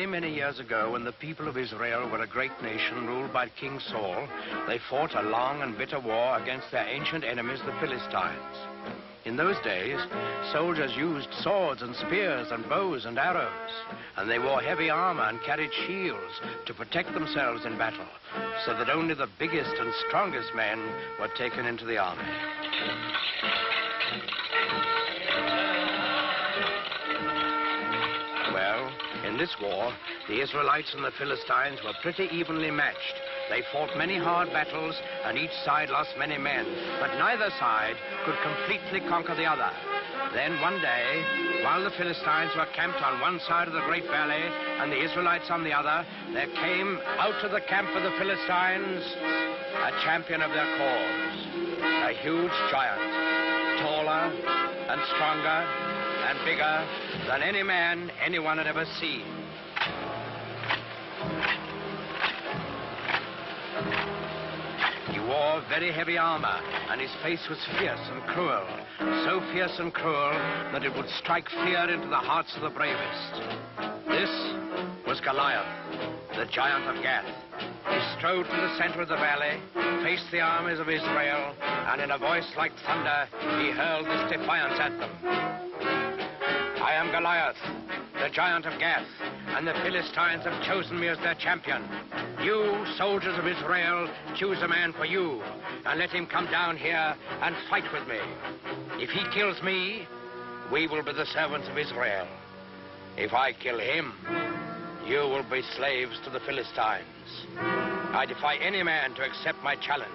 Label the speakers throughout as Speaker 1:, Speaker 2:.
Speaker 1: Many years ago, when the people of Israel were a great nation ruled by King Saul, they fought a long and bitter war against their ancient enemies, the Philistines. In those days, soldiers used swords and spears and bows and arrows, and they wore heavy armor and carried shields to protect themselves in battle, so that only the biggest and strongest men were taken into the army. In this war, the Israelites and the Philistines were pretty evenly matched. They fought many hard battles, and each side lost many men, but neither side could completely conquer the other. Then one day, while the Philistines were camped on one side of the great valley and the Israelites on the other, there came out to the camp of the Philistines a champion of their cause, a huge giant, taller and stronger and bigger than any man anyone had ever seen. He wore very heavy armor, and his face was fierce and cruel, so fierce and cruel that it would strike fear into the hearts of the bravest. This was Goliath, the giant of Gath. He strode to the center of the valley, faced the armies of Israel, and in a voice like thunder, he hurled this defiance at them. I am Goliath, the giant of Gath, and the Philistines have chosen me as their champion. You, soldiers of Israel, choose a man for you, and let him come down here and fight with me. If he kills me, we will be the servants of Israel. If I kill him, you will be slaves to the Philistines. I defy any man to accept my challenge.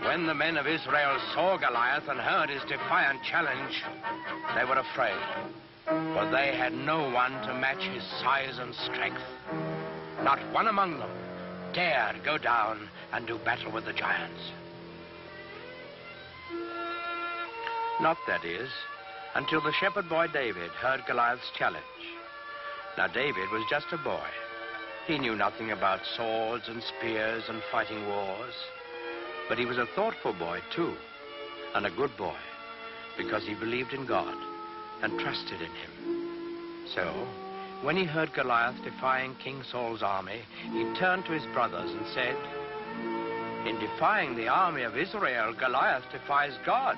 Speaker 1: When the men of Israel saw Goliath and heard his defiant challenge, they were afraid, for they had no one to match his size and strength. Not one among them dared go down and do battle with the giants. Not, that is, until the shepherd boy David heard Goliath's challenge. Now, David was just a boy. He knew nothing about swords and spears and fighting wars. But he was a thoughtful boy, too, and a good boy, because he believed in God and trusted in him. So, when he heard Goliath defying King Saul's army, he turned to his brothers and said, "In defying the army of Israel, Goliath defies God.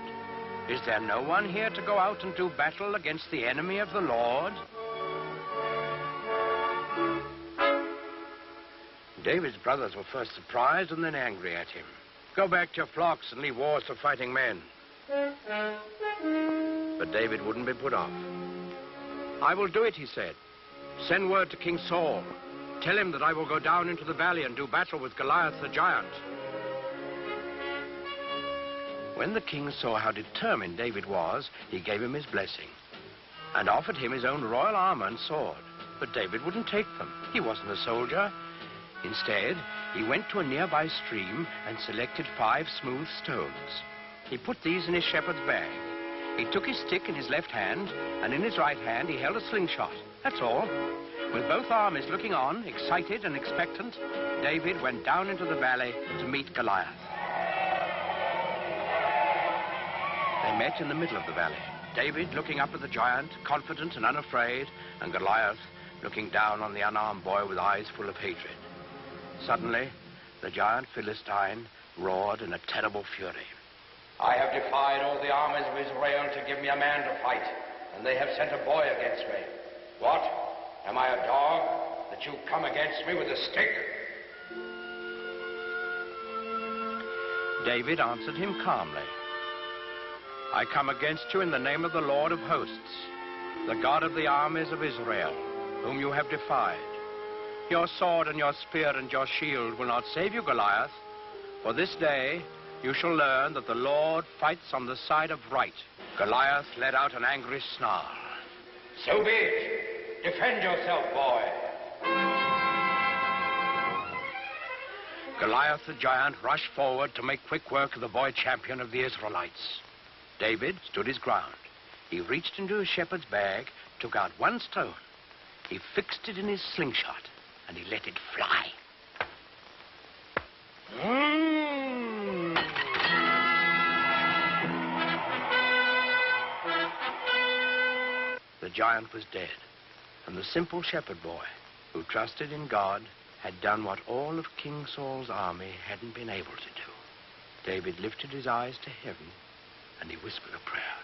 Speaker 1: Is there no one here to go out and do battle against the enemy of the Lord?" David's brothers were first surprised and then angry at him. "Go back to your flocks and leave wars to fighting men." But David wouldn't be put off. "I will do it," he said. "Send word to King Saul. Tell him that I will go down into the valley and do battle with Goliath the giant." When the king saw how determined David was, he gave him his blessing and offered him his own royal armor and sword. But David wouldn't take them. He wasn't a soldier. Instead, he went to a nearby stream and selected 5 smooth stones. He put these in his shepherd's bag. He took his stick in his left hand, and in his right hand he held a slingshot. That's all. With both armies looking on, excited and expectant, David went down into the valley to meet Goliath. They met in the middle of the valley. David looking up at the giant, confident and unafraid, and Goliath looking down on the unarmed boy with eyes full of hatred. Suddenly, the giant Philistine roared in a terrible fury. "I have defied all the armies of Israel to give me a man to fight, and they have sent a boy against me. What? Am I a dog that you come against me with a stick?" David answered him calmly. "I come against you in the name of the Lord of hosts, the God of the armies of Israel, whom you have defied. Your sword and your spear and your shield will not save you, Goliath, for this day you shall learn that the Lord fights on the side of right." Goliath let out an angry snarl. So be it. Defend yourself, boy. Goliath the giant rushed forward to make quick work of the boy champion of the Israelites. David stood his ground. He reached into his shepherd's bag, took out one stone. He fixed it in his slingshot, and he let it fly. The giant was dead, and the simple shepherd boy, who trusted in God, had done what all of King Saul's army hadn't been able to do. David lifted his eyes to heaven, and he whispered a prayer.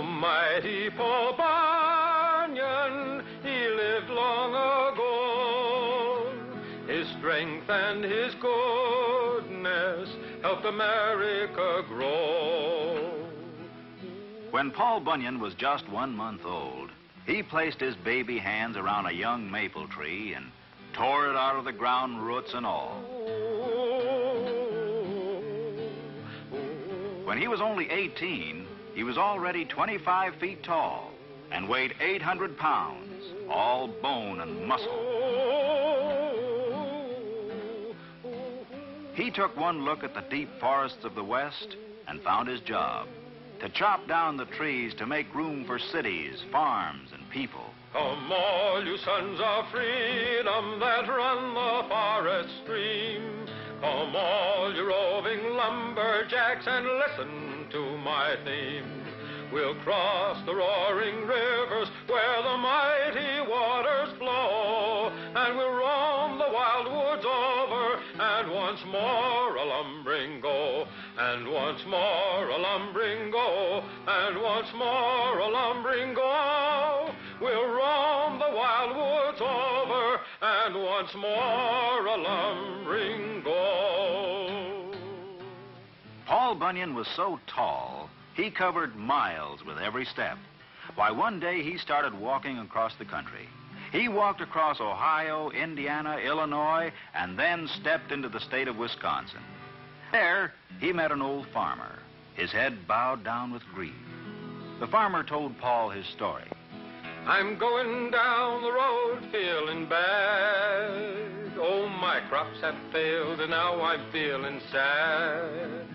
Speaker 2: Mighty Paul Bunyan, he lived long ago. His strength and his goodness helped America grow.
Speaker 3: When Paul Bunyan was just 1 month old, he placed his baby hands around a young maple tree and tore it out of the ground, roots and all. When he was only 18, he was already 25 feet tall and weighed 800 pounds, all bone and muscle. He took one look at the deep forests of the West and found his job: to chop down the trees to make room for cities, farms, and people.
Speaker 2: Come all you sons of freedom that run the forest stream. Come all you roving lumberjacks and listen to my theme. We'll cross the roaring rivers where the mighty waters flow, and we'll roam the wild woods over, and once more a lumbering go, and once more a lumbering go, and once more a lumbering go. We'll roam the wild woods over, and once more a lumbering go.
Speaker 3: Paul Bunyan was so tall, he covered miles with every step. Why, one day he started walking across the country. He walked across Ohio, Indiana, Illinois, and then stepped into the state of Wisconsin. There, he met an old farmer, his head bowed down with grief. The farmer told Paul his story.
Speaker 2: I'm going down the road feeling bad. Oh, my crops have failed and now I'm feeling sad.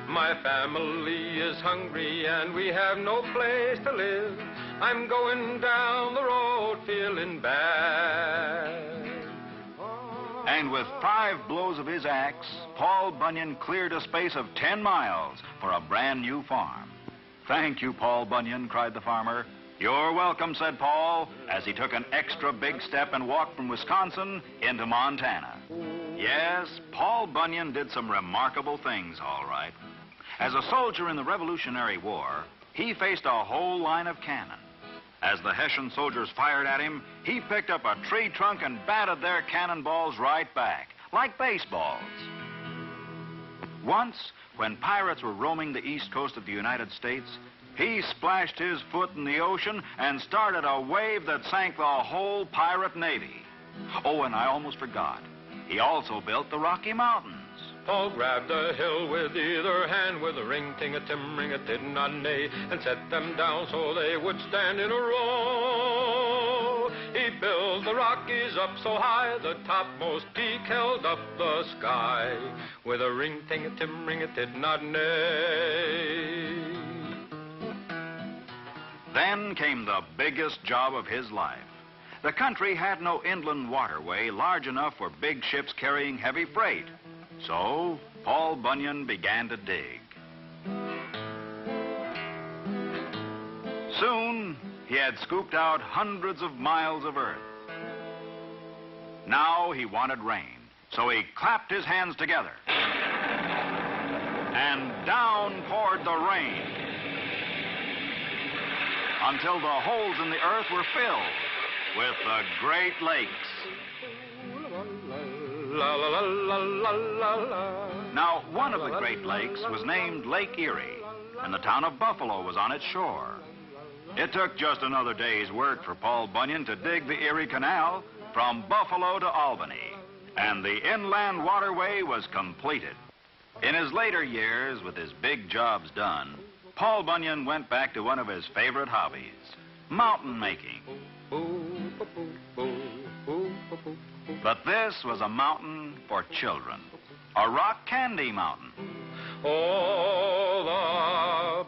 Speaker 2: My family is hungry and we have no place to live. I'm going down the road feeling bad.
Speaker 3: And with 5 blows of his axe, Paul Bunyan cleared a space of 10 miles for a brand new farm. Thank you, Paul Bunyan, cried the farmer. You're welcome, said Paul, as he took an extra big step and walked from Wisconsin into Montana. Yes, Paul Bunyan did some remarkable things, all right. As a soldier in the Revolutionary War, he faced a whole line of cannon. As the Hessian soldiers fired at him, he picked up a tree trunk and batted their cannonballs right back, like baseballs. Once, when pirates were roaming the east coast of the United States, he splashed his foot in the ocean and started a wave that sank the whole pirate navy. Oh, and I almost forgot. He also built the Rocky Mountains.
Speaker 2: Paul grabbed a hill with either hand with a ring-ting-a-tim-ring-a-tid-not-nay and set them down so they would stand in a row. He built the Rockies up so high the topmost peak held up the sky with a ring-ting-a-tim-ring-a-tid-not-nay.
Speaker 3: Then came the biggest job of his life. The country had no inland waterway large enough for big ships carrying heavy freight. So, Paul Bunyan began to dig. Soon, he had scooped out hundreds of miles of earth. Now he wanted rain, so he clapped his hands together. And down poured the rain until the holes in the earth were filled with the Great Lakes.
Speaker 2: La la la la la la la.
Speaker 3: Now, one of the Great Lakes was named Lake Erie, and the town of Buffalo was on its shore. It took just another day's work for Paul Bunyan to dig the Erie Canal from Buffalo to Albany, and the inland waterway was completed. In his later years, with his big jobs done, Paul Bunyan went back to one of his favorite hobbies, mountain making. But this was a mountain for children, a rock candy mountain.
Speaker 2: Oh, the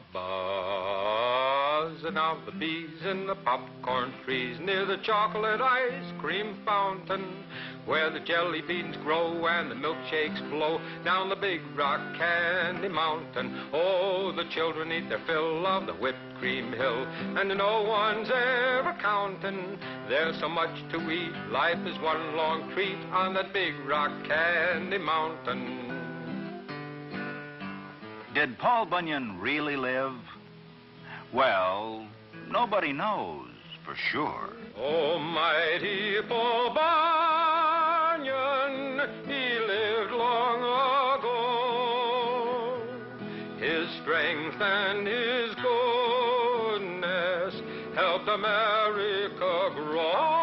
Speaker 2: buzzing of the bees in the popcorn trees near the chocolate ice cream fountain, where the jelly beans grow and the milkshakes flow down the big rock candy mountain. Oh, the children eat their fill of the whipped cream hill, and no one's ever counting. There's so much to eat, life is one long treat on that big rock candy mountain.
Speaker 3: Did Paul Bunyan really live? Well, nobody knows for sure.
Speaker 2: Oh, mighty Paul Bunyan, he lived long ago. His strength and his goodness helped America grow.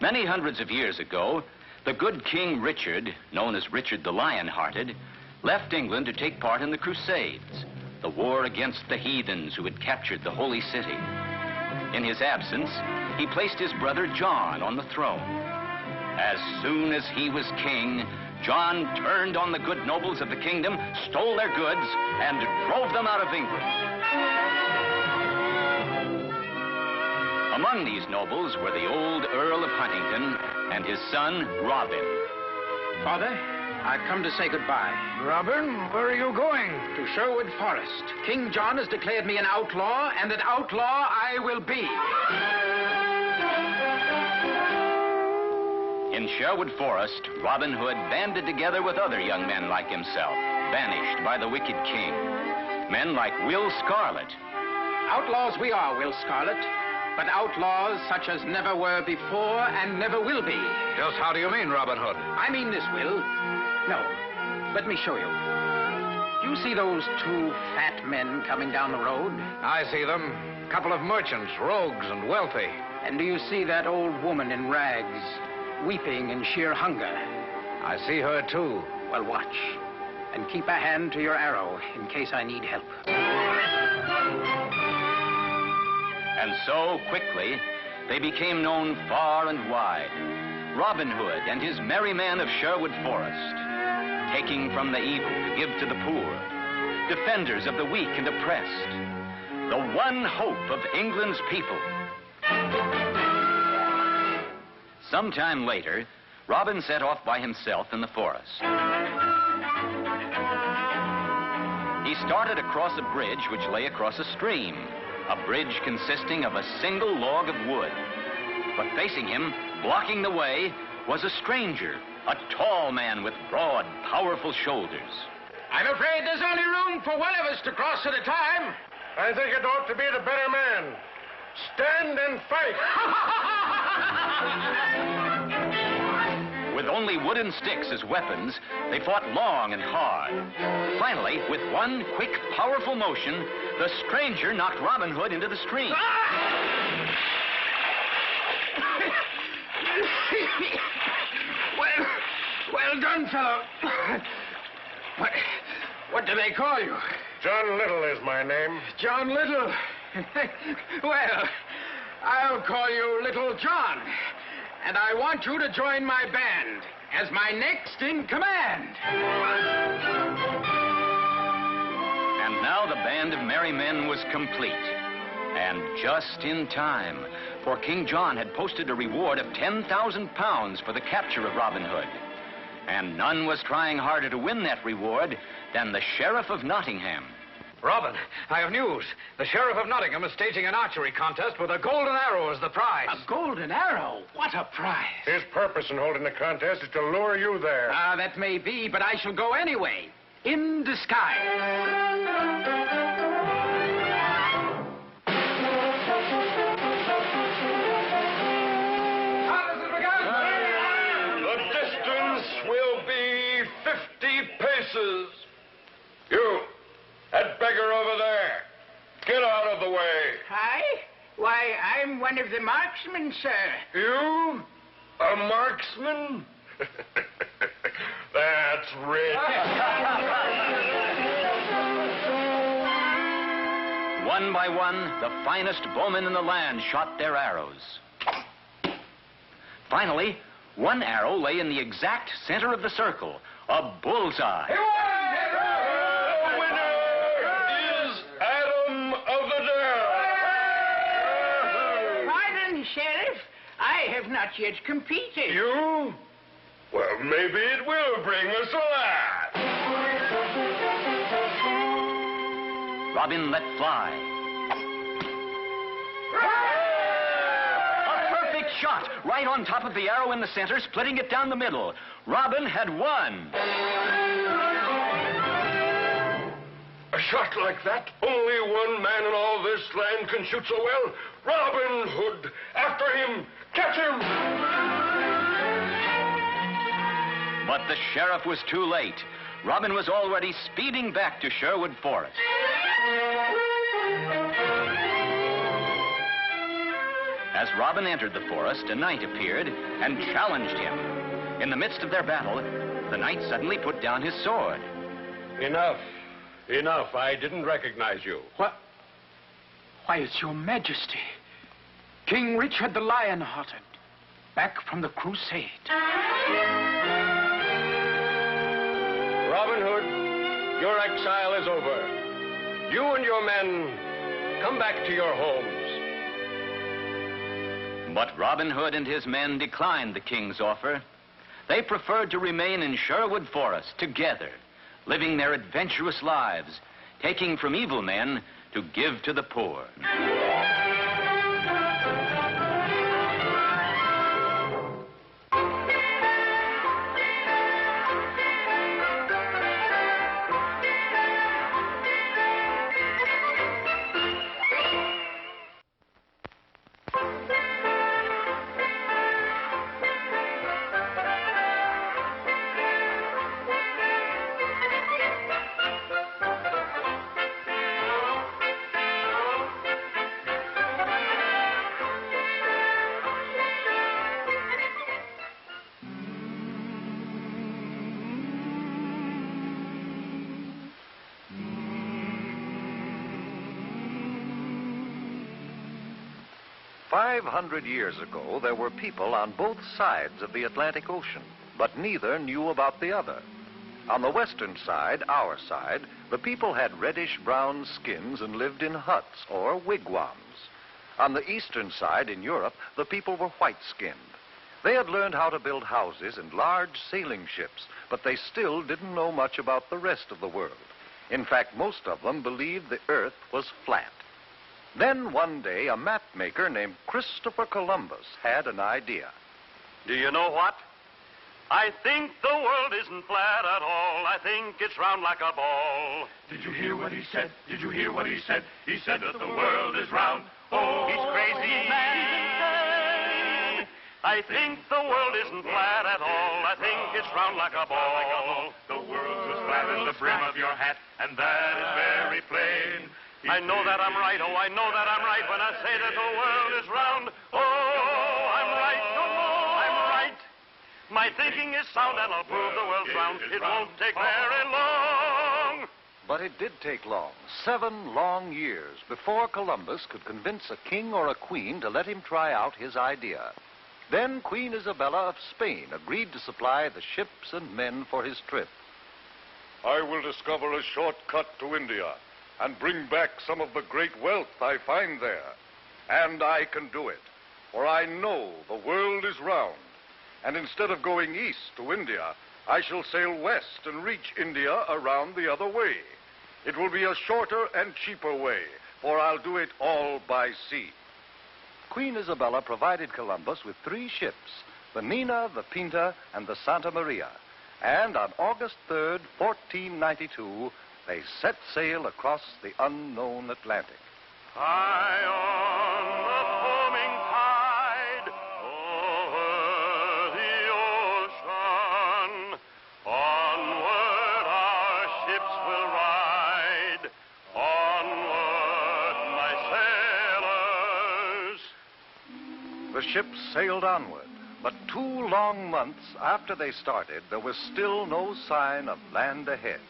Speaker 4: Many hundreds of years ago, the good King Richard, known as Richard the Lion-Hearted, left England to take part in the Crusades, the war against the heathens who had captured the Holy City. In his absence, he placed his brother John on the throne. As soon as he was king, John turned on the good nobles of the kingdom, stole their goods, and drove them out of England. Among these nobles were the old Earl of Huntingdon and his son, Robin.
Speaker 1: Father, I've come to say goodbye.
Speaker 5: Robin, where are you going?
Speaker 1: To Sherwood Forest. King John has declared me an outlaw, and an outlaw I will be.
Speaker 4: In Sherwood Forest, Robin Hood banded together with other young men like himself, banished by the wicked king. Men like Will Scarlet.
Speaker 1: Outlaws we are, Will Scarlet, but outlaws such as never were before and never will be.
Speaker 5: Just how do you mean, Robin Hood?
Speaker 1: I mean this, Will. No, let me show you. Do you see those two fat men coming down the road?
Speaker 5: I see them. Couple of merchants, rogues and wealthy.
Speaker 1: And do you see that old woman in rags, weeping in sheer hunger?
Speaker 5: I see her, too.
Speaker 1: Well, watch, and keep a hand to your arrow in case I need help.
Speaker 4: And so, quickly, they became known far and wide. Robin Hood and his merry men of Sherwood Forest, taking from the evil to give to the poor, defenders of the weak and oppressed, the one hope of England's people. Sometime later, Robin set off by himself in the forest. He started across a bridge which lay across a stream, a bridge consisting of a single log of wood. But facing him, blocking the way, was a stranger, a tall man with broad, powerful shoulders.
Speaker 1: I'm afraid there's only room for one of us to cross at a time.
Speaker 2: I think it ought to be the better man. Stand and fight.
Speaker 4: With only wooden sticks as weapons, they fought long and hard. Finally, with one quick, powerful motion, the stranger knocked Robin Hood into the stream.
Speaker 5: on, fellow. What do they call you?
Speaker 6: John Little is my name.
Speaker 5: John Little? Well, I'll call you Little John. And I want you to join my band as my next in command.
Speaker 4: And now the band of merry men was complete. And just in time, for King John had posted a reward of 10,000 pounds for the capture of Robin Hood. And none was trying harder to win that reward than the Sheriff of Nottingham.
Speaker 5: Robin, I have news. The Sheriff of Nottingham is staging an archery contest with a golden arrow as the prize. A golden arrow? What a prize.
Speaker 6: His purpose in holding the contest is to lure you there.
Speaker 5: That may be, but I shall go anyway. In disguise.
Speaker 6: You, that beggar over there, get out of the way.
Speaker 7: I? Why, I'm one of the marksmen, sir.
Speaker 6: You? A marksman? That's rich.
Speaker 4: One by one, the finest bowmen in the land shot their arrows. Finally, one arrow lay in the exact center of the circle, a bullseye.
Speaker 6: The winner is Adam of the Dell.
Speaker 7: Pardon, Sheriff. I have not yet competed.
Speaker 6: You? Well, maybe it will bring us a laugh.
Speaker 4: Robin let fly. A perfect shot, right on top of the arrow in the center, splitting it down the middle. Robin had won.
Speaker 6: A shot like that, only one man in all this land can shoot so well. Robin Hood, after him, catch him!
Speaker 4: But the sheriff was too late. Robin was already speeding back to Sherwood Forest. As Robin entered the forest, a knight appeared and challenged him. In the midst of their battle, the knight suddenly put down his sword.
Speaker 6: Enough. Enough. I didn't recognize you.
Speaker 5: What? Why, it's your majesty. King Richard the Lion-Hearted, back from the crusade.
Speaker 6: Robin Hood, your exile is over. You and your men, come back to your homes.
Speaker 4: But Robin Hood and his men declined the king's offer. They preferred to remain in Sherwood Forest together, living their adventurous lives, taking from evil men to give to the poor.
Speaker 8: "500 years ago, there were people on both sides of the Atlantic Ocean, but neither knew about the other. On the western side, our side, the people had reddish-brown skins and lived in huts or wigwams. On the eastern side, in Europe, the people were white-skinned. They had learned how to build houses and large sailing ships, but they still didn't know much about the rest of the world. In fact, most of them believed the earth was flat. Then one day, a map maker named Christopher Columbus had an idea.
Speaker 9: Do you know what? I think the world isn't flat at all. I think it's round like a ball.
Speaker 10: Did you hear what he said? Did you hear what he said? He said that the world is round. Oh,
Speaker 9: he's crazy, man. I think the world isn't flat at all. I think it's round like a ball.
Speaker 10: The world's as flat as the brim of your hat, and that is very plain.
Speaker 9: I know that I'm right, oh, I know that I'm right when I say that the world is round. Oh, I'm right, oh, I'm right. My thinking is sound, and I'll prove the world's round. It won't take very long.
Speaker 8: But it did take long, 7 long years, before Columbus could convince a king or a queen to let him try out his idea. Then Queen Isabella of Spain agreed to supply the ships and men for his trip.
Speaker 10: I will discover a shortcut to India and bring back some of the great wealth I find there. And I can do it, for I know the world is round. And instead of going east to India, I shall sail west and reach India around the other way. It will be a shorter and cheaper way, for I'll do it all by sea.
Speaker 8: Queen Isabella provided Columbus with 3 ships, the Nina, the Pinta, and the Santa Maria. And on August 3rd, 1492, they set sail across the unknown Atlantic.
Speaker 9: High on the foaming tide, over the ocean, onward our ships will ride, onward, my sailors.
Speaker 8: The ships sailed onward, but 2 long months after they started, there was still no sign of land ahead.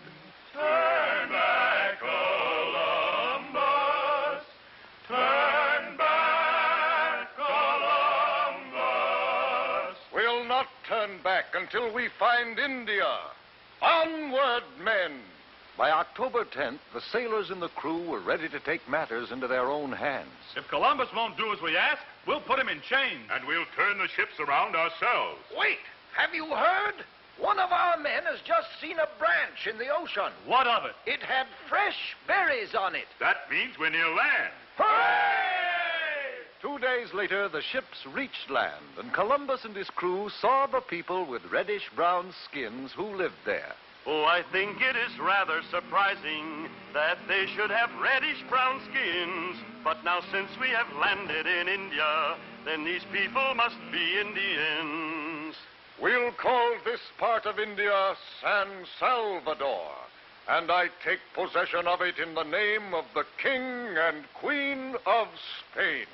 Speaker 10: Turn back, Columbus! Turn back, Columbus! We'll not turn back until we find India. Onward, men!
Speaker 8: By October 10th, the sailors and the crew were ready to take matters into their own hands.
Speaker 11: If Columbus won't do as we ask, we'll put him in chains.
Speaker 10: And we'll turn the ships around ourselves.
Speaker 5: Wait! Have you heard? One of our men has just seen a branch in the ocean.
Speaker 11: What of it?
Speaker 5: It had fresh berries on it.
Speaker 10: That means we're near land.
Speaker 5: Hooray!
Speaker 8: 2 days later, the ships reached land, and Columbus and his crew saw the people with reddish-brown skins who lived there.
Speaker 9: Oh, I think it is rather surprising that they should have reddish-brown skins. But now since we have landed in India, then these people must be Indians.
Speaker 10: We'll call this part of India San Salvador, and I take possession of it in the name of the King and Queen of Spain.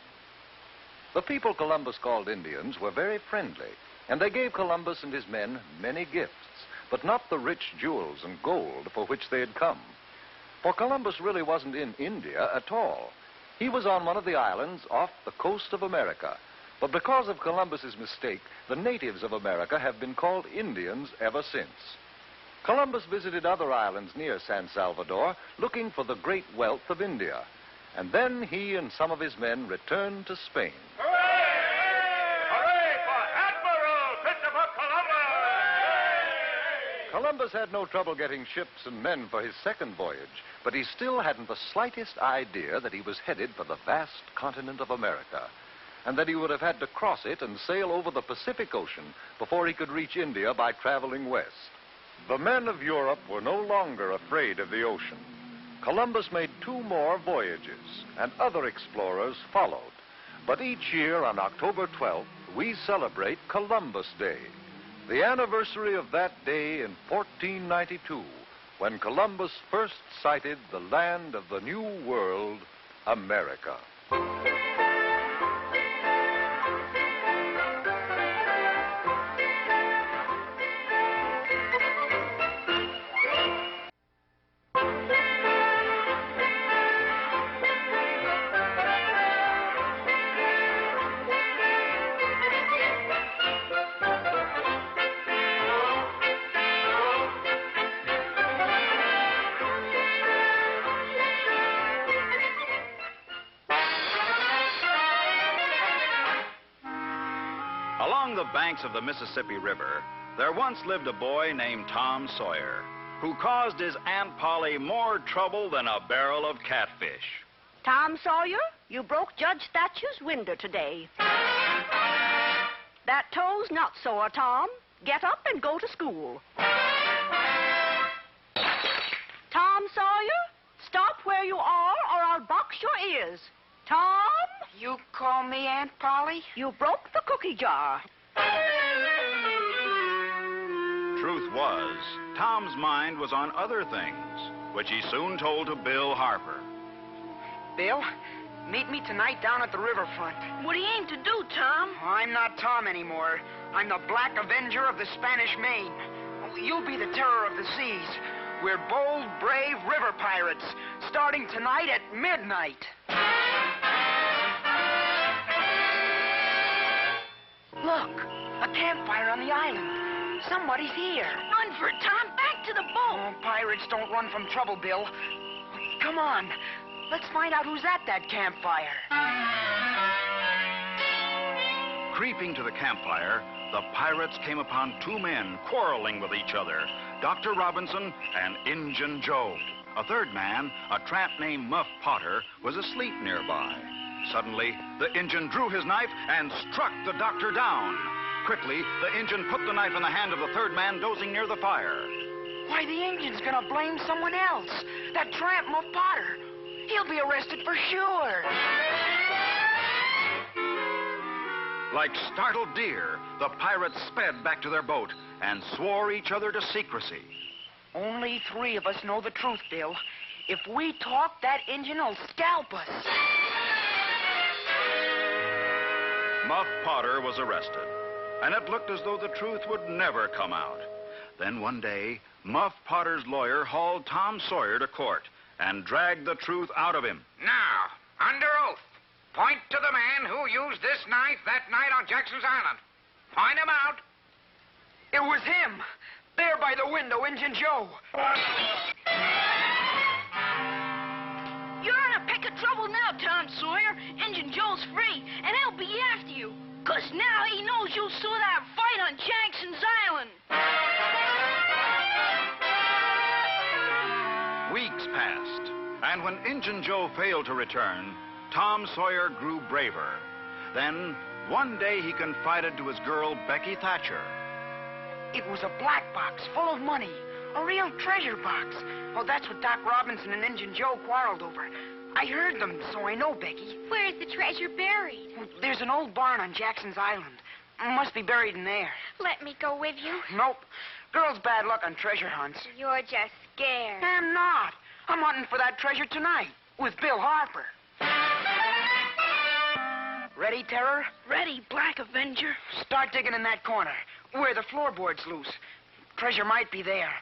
Speaker 8: The people Columbus called Indians were very friendly, and they gave Columbus and his men many gifts, but not the rich jewels and gold for which they had come. For Columbus really wasn't in India at all. He was on one of the islands off the coast of America. But because of Columbus's mistake, the natives of America have been called Indians ever since. Columbus visited other islands near San Salvador, looking for the great wealth of India. And then he and some of his men returned to Spain.
Speaker 10: Hooray! Hooray for Admiral Christopher Columbus!
Speaker 8: Columbus had no trouble getting ships and men for his second voyage, but he still hadn't the slightest idea that he was headed for the vast continent of America, and that he would have had to cross it and sail over the Pacific Ocean before he could reach India by traveling west. The men of Europe were no longer afraid of the ocean. Columbus made 2 more voyages, and other explorers followed. But each year on October 12th, we celebrate Columbus Day, the anniversary of that day in 1492, when Columbus first sighted the land of the New World, America.
Speaker 3: Along the banks of the Mississippi River, there once lived a boy named Tom Sawyer, who caused his Aunt Polly more trouble than a barrel of catfish.
Speaker 12: Tom Sawyer, you broke Judge Thatcher's window today. That toe's not sore, Tom. Get up and go to school. Tom Sawyer, stop where you are or I'll box your ears. Tom?
Speaker 7: You call me Aunt Polly?
Speaker 12: You broke the cookie jar.
Speaker 3: Truth was, Tom's mind was on other things, which he soon told to Bill Harper.
Speaker 7: Bill, meet me tonight down at the riverfront.
Speaker 12: What do you aim to do, Tom?
Speaker 7: I'm not Tom anymore.
Speaker 5: I'm the Black Avenger of the Spanish Main. You'll be the terror of the seas. We're bold, brave river pirates, starting tonight at midnight. Look, a campfire on the island. Somebody's here.
Speaker 12: Run for it, Tom. Back to the boat.
Speaker 5: Oh, pirates don't run from trouble, Bill. Come on. Let's find out who's at that campfire.
Speaker 3: Creeping to the campfire, the pirates came upon two men quarreling with each other, Dr. Robinson and Injun Joe. A third man, a tramp named Muff Potter, was asleep nearby. Suddenly, the Injun drew his knife and struck the doctor down. Quickly, the Injun put the knife in the hand of the third man dozing near the fire.
Speaker 5: Why, the Injun's gonna blame someone else. That tramp, Muff Potter. He'll be arrested for sure.
Speaker 3: Like startled deer, the pirates sped back to their boat and swore each other to secrecy.
Speaker 5: Only 3 of us know the truth, Bill. If we talk, that Injun will scalp us.
Speaker 3: Muff Potter was arrested, and it looked as though the truth would never come out. Then one day, Muff Potter's lawyer hauled Tom Sawyer to court and dragged the truth out of him.
Speaker 7: Now, under oath, point to the man who used this knife that night on Jackson's Island. Point him out.
Speaker 5: It was him. There by the window, Injun Joe.
Speaker 12: You're in a peck of trouble now, Tom Sawyer. Injun Joe's free, and he'll be after you. 'Cause now he knows you saw that fight on Jackson's Island.
Speaker 3: Weeks passed, and when Injun Joe failed to return, Tom Sawyer grew braver. Then, one day he confided to his girl, Becky Thatcher.
Speaker 5: It was a black box full of money. A real treasure box. Oh, that's what Doc Robinson and Injun Joe quarreled over. I heard them, so I know, Becky.
Speaker 13: Where's the treasure buried?
Speaker 5: There's an old barn on Jackson's Island. Must be buried in there.
Speaker 13: Let me go with you.
Speaker 5: Nope. Girls' bad luck on treasure hunts.
Speaker 13: You're just scared.
Speaker 5: I'm not. I'm hunting for that treasure tonight with Bill Harper. Ready, Terror?
Speaker 12: Ready, Black Avenger.
Speaker 5: Start digging in that corner, where the floorboard's loose. Treasure might be there.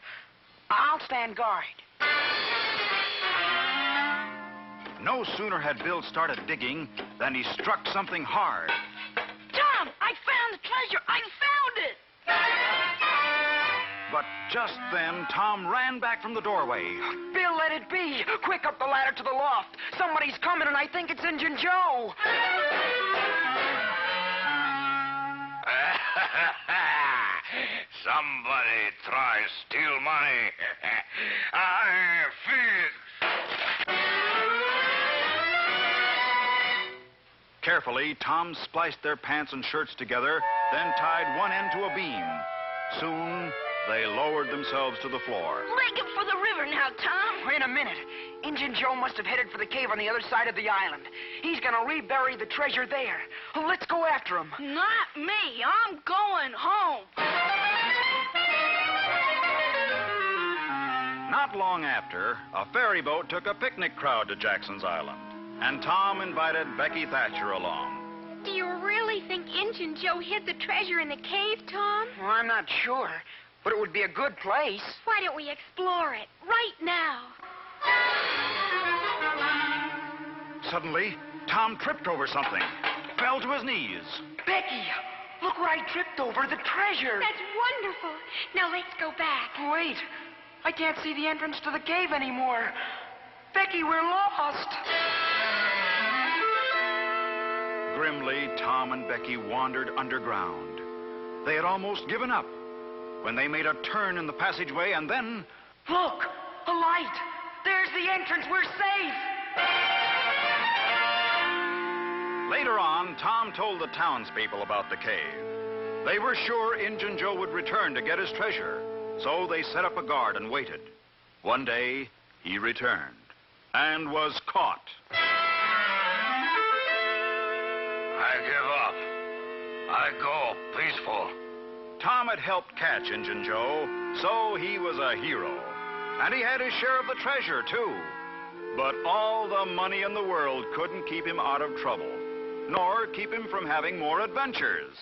Speaker 5: I'll stand guard.
Speaker 3: No sooner had Bill started digging than he struck something hard.
Speaker 12: Tom, I found the treasure. I found it.
Speaker 3: But just then, Tom ran back from the doorway.
Speaker 5: Bill, let it be. Quick, up the ladder to the loft. Somebody's coming, and I think it's Injun Joe.
Speaker 6: Somebody tries to steal money. I feel it.
Speaker 3: Carefully, Tom spliced their pants and shirts together, then tied one end to a beam. Soon, they lowered themselves to the floor.
Speaker 12: Leg it for the river now, Tom.
Speaker 5: Wait a minute. Injun Joe must have headed for the cave on the other side of the island. He's gonna rebury the treasure there. Let's go after him.
Speaker 12: Not me. I'm going home.
Speaker 3: Not long after, a ferry boat took a picnic crowd to Jackson's Island, and Tom invited Becky Thatcher along.
Speaker 13: Do you really think Injun Joe hid the treasure in the cave, Tom?
Speaker 5: Well, I'm not sure, but it would be a good place.
Speaker 13: Why don't we explore it right now?
Speaker 3: Suddenly, Tom tripped over something, fell to his knees.
Speaker 5: Becky, look where I tripped over, the treasure.
Speaker 13: That's wonderful. Now let's go back.
Speaker 5: Wait, I can't see the entrance to the cave anymore. Becky, we're lost.
Speaker 3: Grimly, Tom and Becky wandered underground. They had almost given up when they made a turn in the passageway, and then...
Speaker 5: Look, a light. There's the entrance. We're safe.
Speaker 3: Later on, Tom told the townspeople about the cave. They were sure Injun Joe would return to get his treasure, so they set up a guard and waited. One day, he returned and was caught.
Speaker 6: I give up. I go peaceful.
Speaker 3: Tom had helped catch Injun Joe, so he was a hero. And he had his share of the treasure, too. But all the money in the world couldn't keep him out of trouble, nor keep him from having more adventures.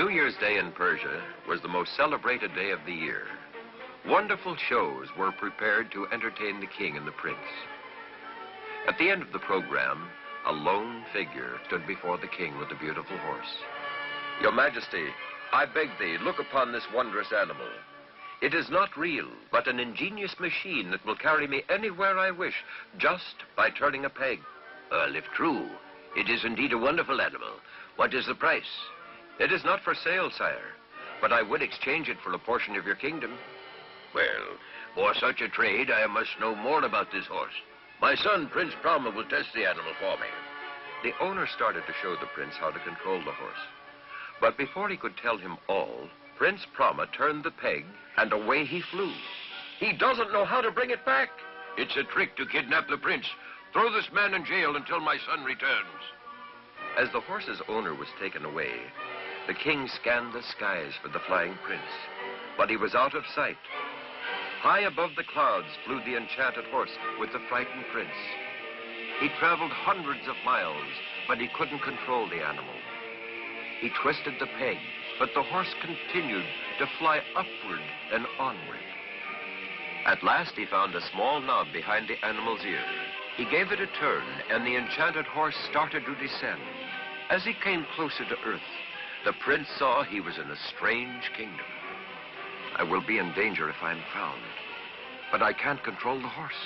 Speaker 14: New Year's Day in Persia was the most celebrated day of the year. Wonderful shows were prepared to entertain the king and the prince. At the end of the program, a lone figure stood before the king with a beautiful horse. Your Majesty, I beg thee, look upon this wondrous animal. It is not real, but an ingenious machine that will carry me anywhere I wish, just by turning a peg.
Speaker 1: Well, if true, it is indeed a wonderful animal. What is the price?
Speaker 14: It is not for sale, sire, but I would exchange it for a portion of your kingdom.
Speaker 1: Well, for such a trade, I must know more about this horse. My son, Prince Brahma, will test the animal for me.
Speaker 14: The owner started to show the prince how to control the horse. But before he could tell him all, Prince Brahma turned the peg, and away he flew. He doesn't know how to bring it back.
Speaker 1: It's a trick to kidnap the prince. Throw this man in jail until my son returns.
Speaker 14: As the horse's owner was taken away, the king scanned the skies for the flying prince, but he was out of sight. High above the clouds flew the enchanted horse with the frightened prince. He traveled hundreds of miles, but he couldn't control the animal. He twisted the peg, but the horse continued to fly upward and onward. At last he found a small knob behind the animal's ear. He gave it a turn, and the enchanted horse started to descend. As he came closer to earth, the prince saw he was in a strange kingdom. I will be in danger if I'm found, but I can't control the horse.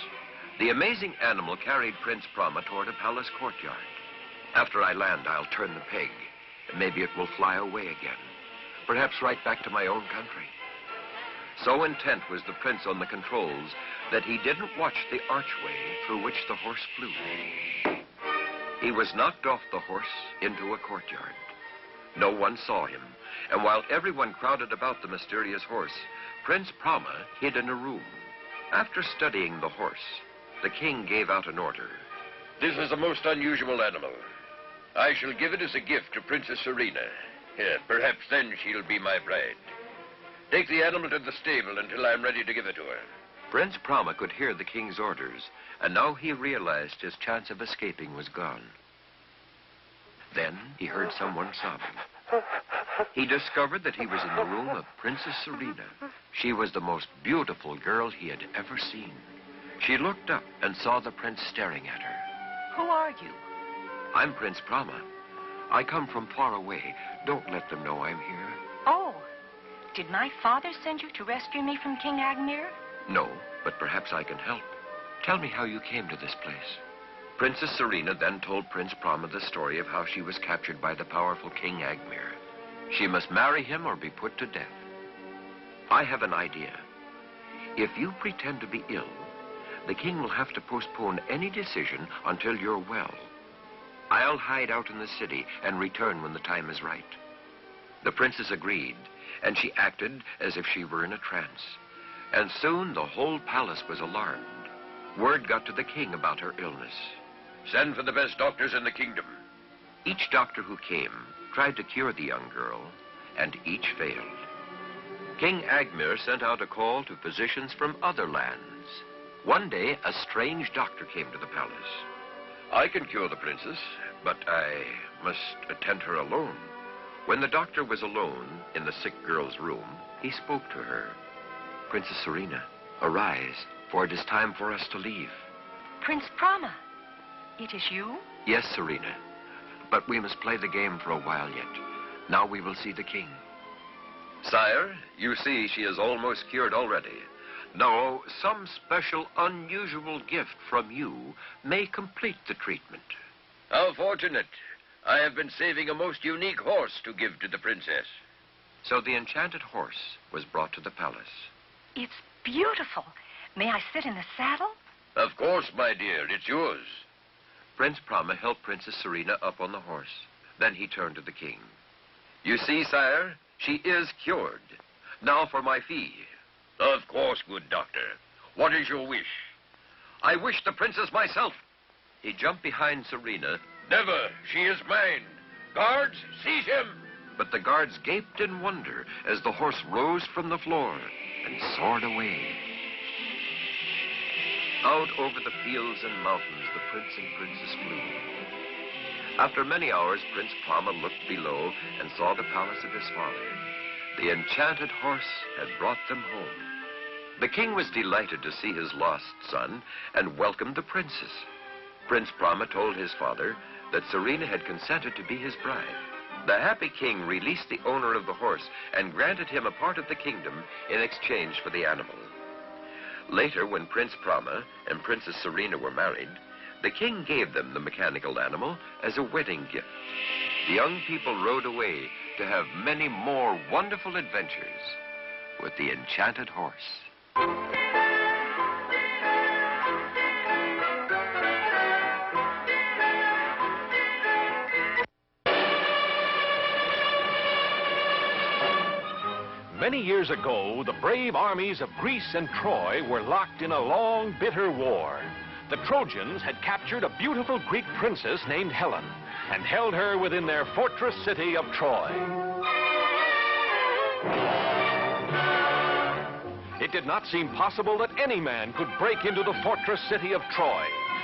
Speaker 14: The amazing animal carried Prince Brahma toward a palace courtyard. After I land, I'll turn the peg, and maybe it will fly away again, perhaps right back to my own country. So intent was the prince on the controls that he didn't watch the archway through which the horse flew. He was knocked off the horse into a courtyard. No one saw him, and while everyone crowded about the mysterious horse, Prince Brahma hid in a room. After studying the horse, the king gave out an order.
Speaker 1: This is a most unusual animal. I shall give it as a gift to Princess Serena. Perhaps then she'll be my bride. Take the animal to the stable until I'm ready to give it to her.
Speaker 14: Prince Brahma could hear the king's orders, and now he realized his chance of escaping was gone. Then he heard someone sobbing. He discovered that he was in the room of Princess Serena. She was the most beautiful girl he had ever seen. She looked up and saw the prince staring at her.
Speaker 15: Who are you?
Speaker 14: I'm Prince Brahma. I come from far away. Don't let them know I'm here.
Speaker 15: Oh, did my father send you to rescue me from King Agmir?
Speaker 14: No, but perhaps I can help. Tell me how you came to this place. Princess Serena then told Prince Brahma the story of how she was captured by the powerful King Agmir. She must marry him or be put to death. I have an idea. If you pretend to be ill, the king will have to postpone any decision until you're well. I'll hide out in the city and return when the time is right. The princess agreed, and she acted as if she were in a trance. And soon the whole palace was alarmed. Word got to the king about her illness.
Speaker 1: Send for the best doctors in the kingdom.
Speaker 14: Each doctor who came tried to cure the young girl, and each failed. King Agmir sent out a call to physicians from other lands. One day, a strange doctor came to the palace.
Speaker 1: I can cure the princess, but I must attend her alone.
Speaker 14: When the doctor was alone in the sick girl's room, he spoke to her. Princess Serena, arise, for it is time for us to leave.
Speaker 15: Prince Brahma, it is you?
Speaker 14: Yes, Serena, but we must play the game for a while yet. Now we will see the king.
Speaker 1: Sire, you see she is almost cured already.
Speaker 14: No, some special, unusual gift from you may complete the treatment.
Speaker 1: How fortunate. I have been saving a most unique horse to give to the princess.
Speaker 14: So the enchanted horse was brought to the palace.
Speaker 15: It's beautiful. May I sit in the saddle?
Speaker 1: Of course, my dear. It's yours.
Speaker 14: Prince Brahma helped Princess Serena up on the horse. Then he turned to the king.
Speaker 1: You see, sire, she is cured. Now for my fee. Of course, good doctor. What is your wish?
Speaker 14: I wish the princess myself. He jumped behind Serena.
Speaker 1: Never. She is mine. Guards, seize him.
Speaker 14: But the guards gaped in wonder as the horse rose from the floor and soared away. Out over the fields and mountains, the prince and princess flew. After many hours, Prince Brahma looked below and saw the palace of his father. The enchanted horse had brought them home. The king was delighted to see his lost son and welcomed the princess. Prince Brahma told his father that Serena had consented to be his bride. The happy king released the owner of the horse and granted him a part of the kingdom in exchange for the animal. Later, when Prince Brahma and Princess Serena were married, the king gave them the mechanical animal as a wedding gift. The young people rode away to have many more wonderful adventures with the enchanted horse.
Speaker 16: Many years ago, the brave armies of Greece and Troy were locked in a long, bitter war. The Trojans had captured a beautiful Greek princess named Helen and held her within their fortress city of Troy. It did not seem possible that any man could break into the fortress city of Troy.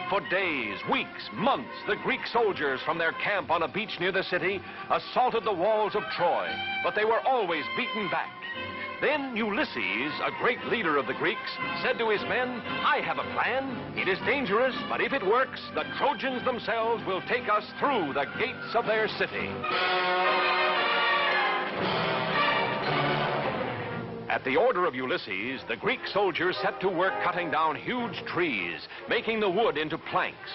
Speaker 16: For days, weeks, months, the Greek soldiers from their camp on a beach near the city assaulted the walls of Troy, but they were always beaten back. Then Ulysses, a great leader of the Greeks, said to his men, "I have a plan. It is dangerous, but if it works, the Trojans themselves will take us through the gates of their city." At the order of Ulysses, the Greek soldiers set to work cutting down huge trees, making the wood into planks.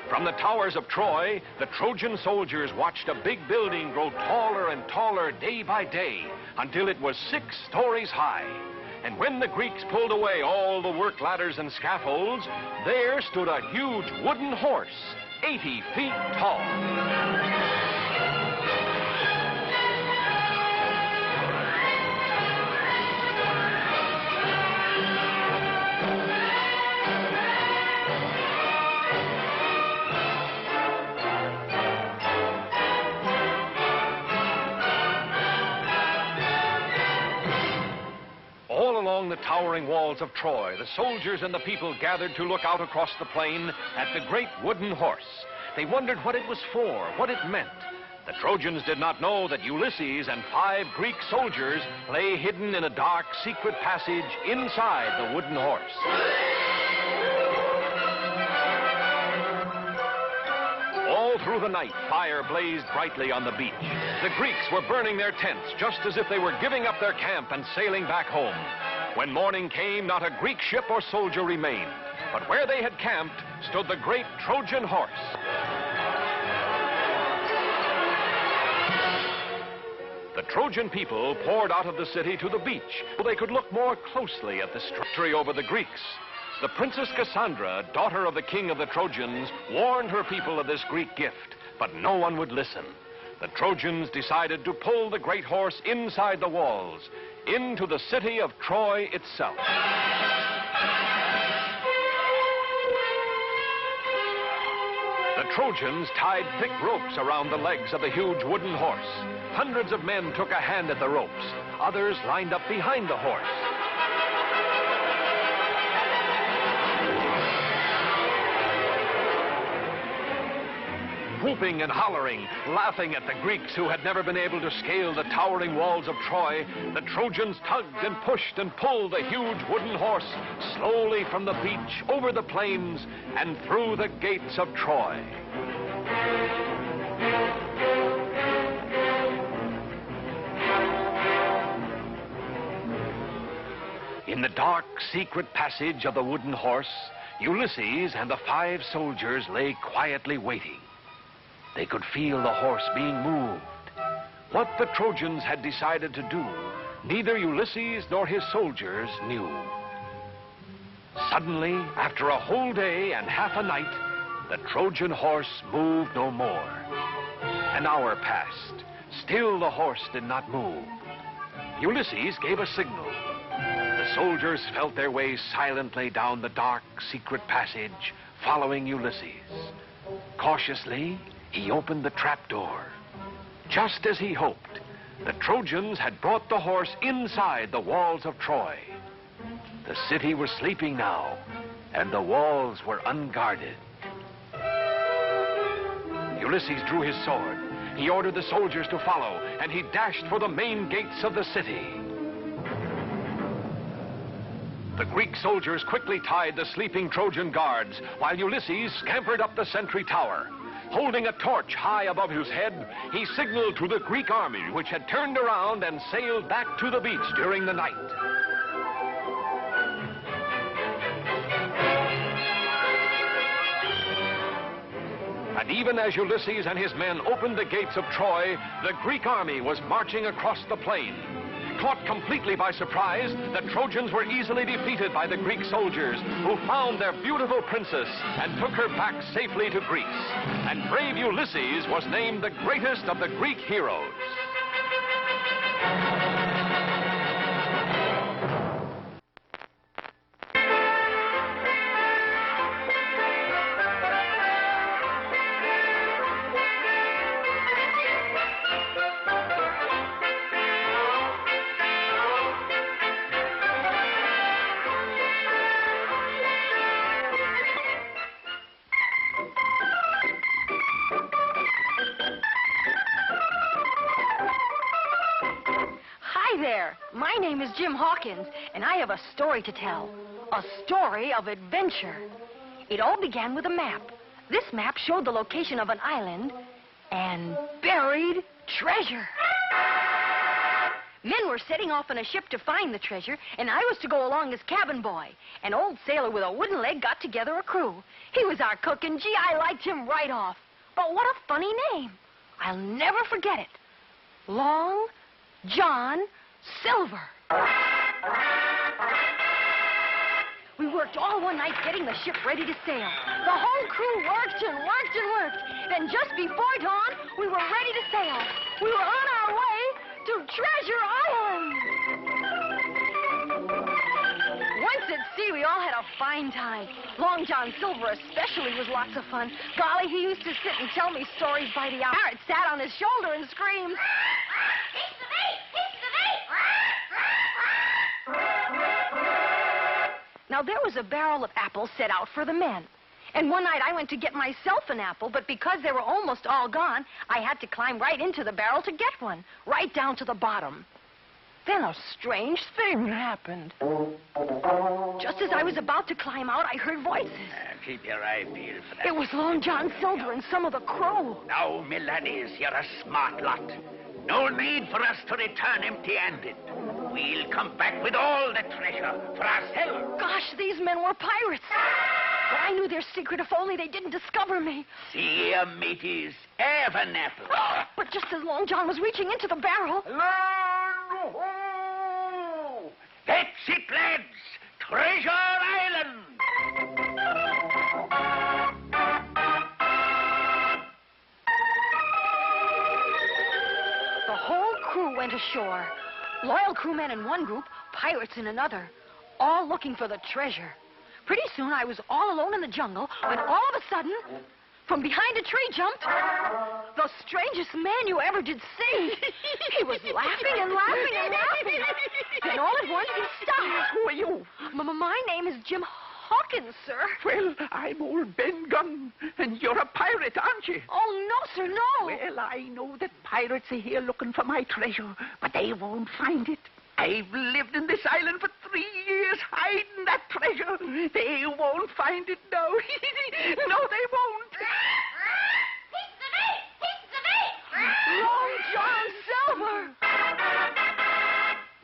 Speaker 16: From the towers of Troy, the Trojan soldiers watched a big building grow taller and taller day by day until it was 6 stories high. And when the Greeks pulled away all the work ladders and scaffolds, there stood a huge wooden horse, 80 feet tall. Along the towering walls of Troy, the soldiers and the people gathered to look out across the plain at the great wooden horse. They wondered what it was for, what it meant. The Trojans did not know that Ulysses and 5 Greek soldiers lay hidden in a dark, secret passage inside the wooden horse. All through the night, fire blazed brightly on the beach. The Greeks were burning their tents just as if they were giving up their camp and sailing back home. When morning came, not a Greek ship or soldier remained, but where they had camped stood the great Trojan horse. The Trojan people poured out of the city to the beach so they could look more closely at the victory over the Greeks. The Princess Cassandra, daughter of the king of the Trojans, warned her people of this Greek gift, but no one would listen. The Trojans decided to pull the great horse inside the walls, into the city of Troy itself. The Trojans tied thick ropes around the legs of the huge wooden horse. Hundreds of men took a hand at the ropes. Others lined up behind the horse. Whooping and hollering, laughing at the Greeks who had never been able to scale the towering walls of Troy, the Trojans tugged and pushed and pulled the huge wooden horse slowly from the beach, over the plains, and through the gates of Troy. In the dark, secret passage of the wooden horse, Ulysses and the 5 soldiers lay quietly waiting. They could feel the horse being moved. What the Trojans had decided to do, neither Ulysses nor his soldiers knew. Suddenly, after a whole day and half a night, the Trojan horse moved no more. An hour passed. Still the horse did not move. Ulysses gave a signal. The soldiers felt their way silently down the dark, secret passage, following Ulysses. Cautiously, he opened the trapdoor. Just as he hoped, the Trojans had brought the horse inside the walls of Troy. The city was sleeping now, and the walls were unguarded. Ulysses drew his sword. He ordered the soldiers to follow, and he dashed for the main gates of the city. The Greek soldiers quickly tied the sleeping Trojan guards, while Ulysses scampered up the sentry tower. Holding a torch high above his head, he signaled to the Greek army, which had turned around and sailed back to the beach during the night. And even as Ulysses and his men opened the gates of Troy, the Greek army was marching across the plain. Caught completely by surprise, the Trojans were easily defeated by the Greek soldiers, who found their beautiful princess and took her back safely to Greece. And brave Ulysses was named the greatest of the Greek heroes.
Speaker 17: My name is Jim Hawkins, and I have a story to tell. A story of adventure. It all began with a map. This map showed the location of an island and buried treasure. Men were setting off on a ship to find the treasure, and I was to go along as cabin boy. An old sailor with a wooden leg got together a crew. He was our cook, and gee, I liked him right off. But what a funny name. I'll never forget it. Long John Silver. We worked all one night getting the ship ready to sail. The whole crew worked and worked and worked. Then just before dawn, we were ready to sail. We were on our way to Treasure Island. Once at sea, we all had a fine time. Long John Silver especially was lots of fun. Golly, he used to sit and tell me stories by the hour. Parrot sat on his shoulder and screamed, Now, there was a barrel of apples set out for the men. And one night I went to get myself an apple, but because they were almost all gone, I had to climb right into the barrel to get one, right down to the bottom. Then a strange thing happened. Just as I was about to climb out, I heard voices.
Speaker 18: Keep your eye peeled for that.
Speaker 17: It was Long John Silver and some of the crew.
Speaker 18: Now, me laddies, you're a smart lot. No need for us to return empty-handed. We'll come back with all the treasure for ourselves.
Speaker 17: Gosh, these men were pirates. But I knew their secret if only they didn't discover me.
Speaker 18: See here, mateys, have an apple.
Speaker 17: But just as Long John was reaching into the barrel...
Speaker 18: Land ho! That's it, lads. Treasure Island.
Speaker 17: The whole crew went ashore. Loyal crewmen in one group, pirates in another, all looking for the treasure. Pretty soon I was all alone in the jungle when all of a sudden, from behind a tree jumped the strangest man you ever did see. He was laughing and laughing and laughing. And all at once he stopped.
Speaker 19: Who are you?
Speaker 17: My name is Jim Hawkins, sir.
Speaker 19: Well, I'm old Ben Gunn, and you're a pirate, aren't you?
Speaker 17: Oh, no, sir, no.
Speaker 19: Well, I know that pirates are here looking for my treasure, but they won't find it. I've lived in this island for 3 years hiding that treasure. They won't find it now. No, they won't.
Speaker 17: Long John Silver.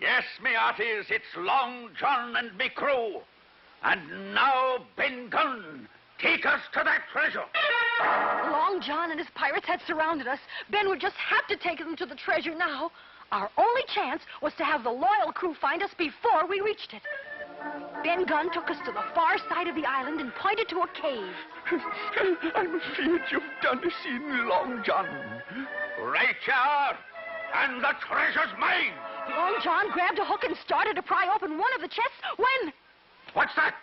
Speaker 18: Yes, me hearties, it's Long John and me crew. And now, Ben Gunn, take us to that treasure.
Speaker 17: Long John and his pirates had surrounded us. Ben would just have to take them to the treasure now. Our only chance was to have the loyal crew find us before we reached it. Ben Gunn took us to the far side of the island and pointed to a cave.
Speaker 19: I'm afraid you've done a scene, Long John.
Speaker 18: Right, you are. And the treasure's mine.
Speaker 17: Long John grabbed a hook and started to pry open one of the chests when...
Speaker 18: What's that?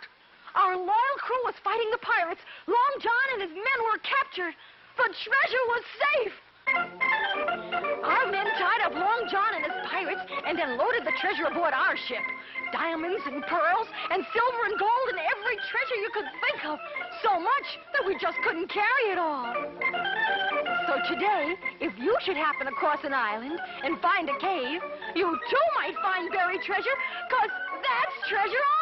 Speaker 17: Our loyal crew was fighting the pirates. Long John and his men were captured. The treasure was safe. Our men tied up Long John and his pirates and then loaded the treasure aboard our ship. Diamonds and pearls and silver and gold and every treasure you could think of. So much that we just couldn't carry it all. So today, if you should happen across an island and find a cave, you too might find buried treasure, 'cause that's treasure